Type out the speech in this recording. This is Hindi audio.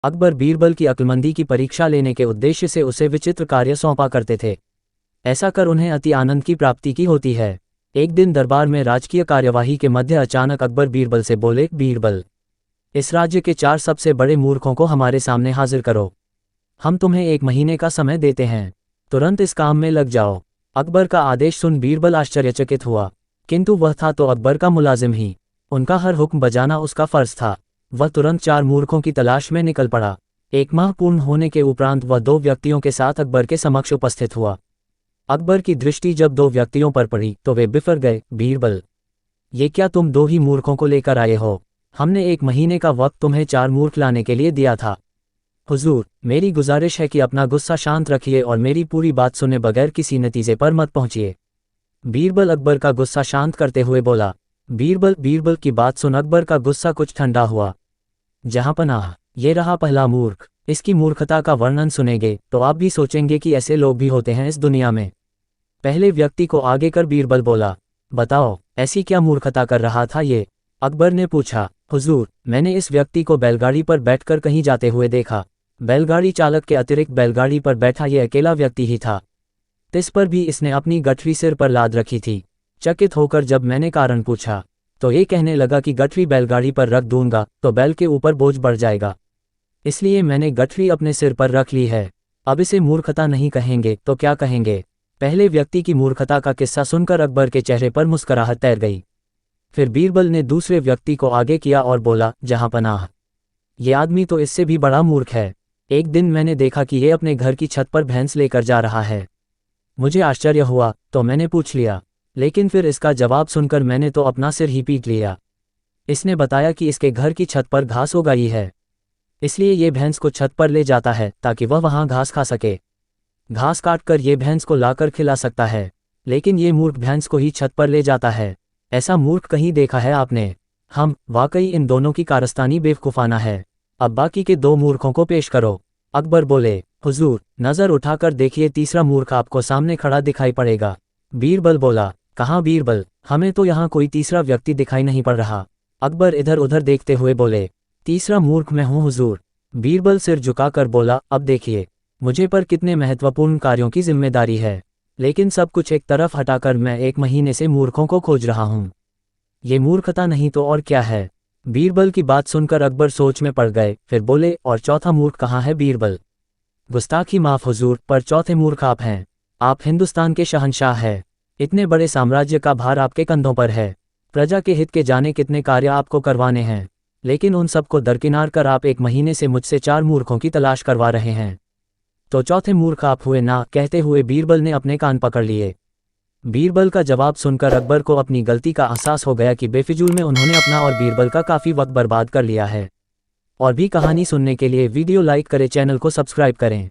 अकबर बीरबल की अक्लमंदी की परीक्षा लेने के उद्देश्य से उसे विचित्र कार्य सौंपा करते थे। ऐसा कर उन्हें अति आनंद की प्राप्ति की होती है। एक दिन दरबार में राजकीय कार्यवाही के मध्य अचानक अकबर बीरबल से बोले, बीरबल, इस राज्य के 4 सबसे बड़े मूर्खों को हमारे सामने हाजिर करो। हम तुम्हें 1 महीने का समय देते हैं, तुरंत इस काम में लग जाओ। अकबर का आदेश सुन बीरबल आश्चर्यचकित हुआ, किंतु वह था तो अकबर का मुलाजिम ही, उनका हर हुक्म बजाना उसका फर्ज था। वह तुरंत 4 मूर्खों की तलाश में निकल पड़ा। 1 माह पूर्ण होने के उपरांत वह 2 व्यक्तियों के साथ अकबर के समक्ष उपस्थित हुआ। अकबर की दृष्टि जब 2 व्यक्तियों पर पड़ी तो वे बिफर गए। बीरबल, ये क्या तुम 2 ही मूर्खों को लेकर आए हो? हमने 1 महीने का वक्त तुम्हें 4 मूर्ख लाने के लिए दिया था। हुजूर, मेरी गुजारिश है कि अपना गुस्सा शांत रखिए और मेरी पूरी बात सुने बगैर किसी नतीजे पर मत पहुंचिए। बीरबल अकबर का गुस्सा शांत करते हुए बोला। बीरबल की बात सुन अकबर का गुस्सा कुछ ठंडा हुआ। जहांपनाह, ये रहा पहला मूर्ख। इसकी मूर्खता का वर्णन सुनेंगे तो आप भी सोचेंगे कि ऐसे लोग भी होते हैं इस दुनिया में। पहले व्यक्ति को आगे कर बीरबल बोला, बताओ ऐसी क्या मूर्खता कर रहा था ये? अकबर ने पूछा, हुजूर, मैंने इस व्यक्ति को बैलगाड़ी पर बैठकर कहीं जाते हुए देखा। बैलगाड़ी चालक के अतिरिक्त बैलगाड़ी पर बैठा ये अकेला व्यक्ति ही था। इस पर भी इसने अपनी गठरी सिर पर लाद रखी थी। चकित होकर जब मैंने कारण पूछा तो ये कहने लगा कि गठरी बैलगाड़ी पर रख दूंगा तो बैल के ऊपर बोझ बढ़ जाएगा, इसलिए मैंने गठरी अपने सिर पर रख ली है। अब इसे मूर्खता नहीं कहेंगे तो क्या कहेंगे? पहले व्यक्ति की मूर्खता का किस्सा सुनकर अकबर के चेहरे पर मुस्कुराहट तैर गई। फिर बीरबल ने दूसरे व्यक्ति को आगे किया और बोला, जहांपनाह, ये आदमी तो इससे भी बड़ा मूर्ख है। एक दिन मैंने देखा कि ये अपने घर की छत पर भैंस लेकर जा रहा है। मुझे आश्चर्य हुआ तो मैंने पूछ लिया, लेकिन फिर इसका जवाब सुनकर मैंने तो अपना सिर ही पीट लिया। इसने बताया कि इसके घर की छत पर घास उगाई है, इसलिए ये भैंस को छत पर ले जाता है ताकि वह वहां घास खा सके। घास काटकर ये भैंस को लाकर खिला सकता है, लेकिन ये मूर्ख भैंस को ही छत पर ले जाता है। ऐसा मूर्ख कहीं देखा है आपने? हम वाकई इन दोनों की कारस्तानी बेवकूफाना है। अब बाकी के 2 मूर्खों को पेश करो। अकबर बोले, हुजूर, नजर उठाकर देखिए, तीसरा मूर्ख आपको सामने खड़ा दिखाई पड़ेगा। बीरबल बोला, कहाँ बीरबल, हमें तो यहाँ कोई तीसरा व्यक्ति दिखाई नहीं पड़ रहा। अकबर इधर उधर देखते हुए बोले, तीसरा मूर्ख मैं हूँ हुजूर। बीरबल सिर झुकाकर बोला, अब देखिए, मुझे पर कितने महत्वपूर्ण कार्यों की जिम्मेदारी है, लेकिन सब कुछ एक तरफ हटाकर मैं 1 महीने से मूर्खों को खोज रहा हूँ। ये मूर्खता नहीं तो और क्या है? बीरबल की बात सुनकर अकबर सोच में पड़ गए। फिर बोले, और चौथा मूर्ख कहाँ है बीरबल? गुस्ताखी माफ हुजूर, पर चौथे मूर्ख आप हैं। आप हिंदुस्तान के शहंशाह हैं, इतने बड़े साम्राज्य का भार आपके कंधों पर है। प्रजा के हित के जाने कितने कार्य आपको करवाने हैं, लेकिन उन सबको दरकिनार कर आप 1 महीने से मुझसे 4 मूर्खों की तलाश करवा रहे हैं। तो चौथे मूर्ख आप हुए ना? कहते हुए बीरबल ने अपने कान पकड़ लिए। बीरबल का जवाब सुनकर अकबर को अपनी गलती का एहसास हो गया कि बेफिजूल में उन्होंने अपना और बीरबल का काफ़ी वक्त बर्बाद कर लिया है। और भी कहानी सुनने के लिए वीडियो लाइक करें, चैनल को सब्सक्राइब करें।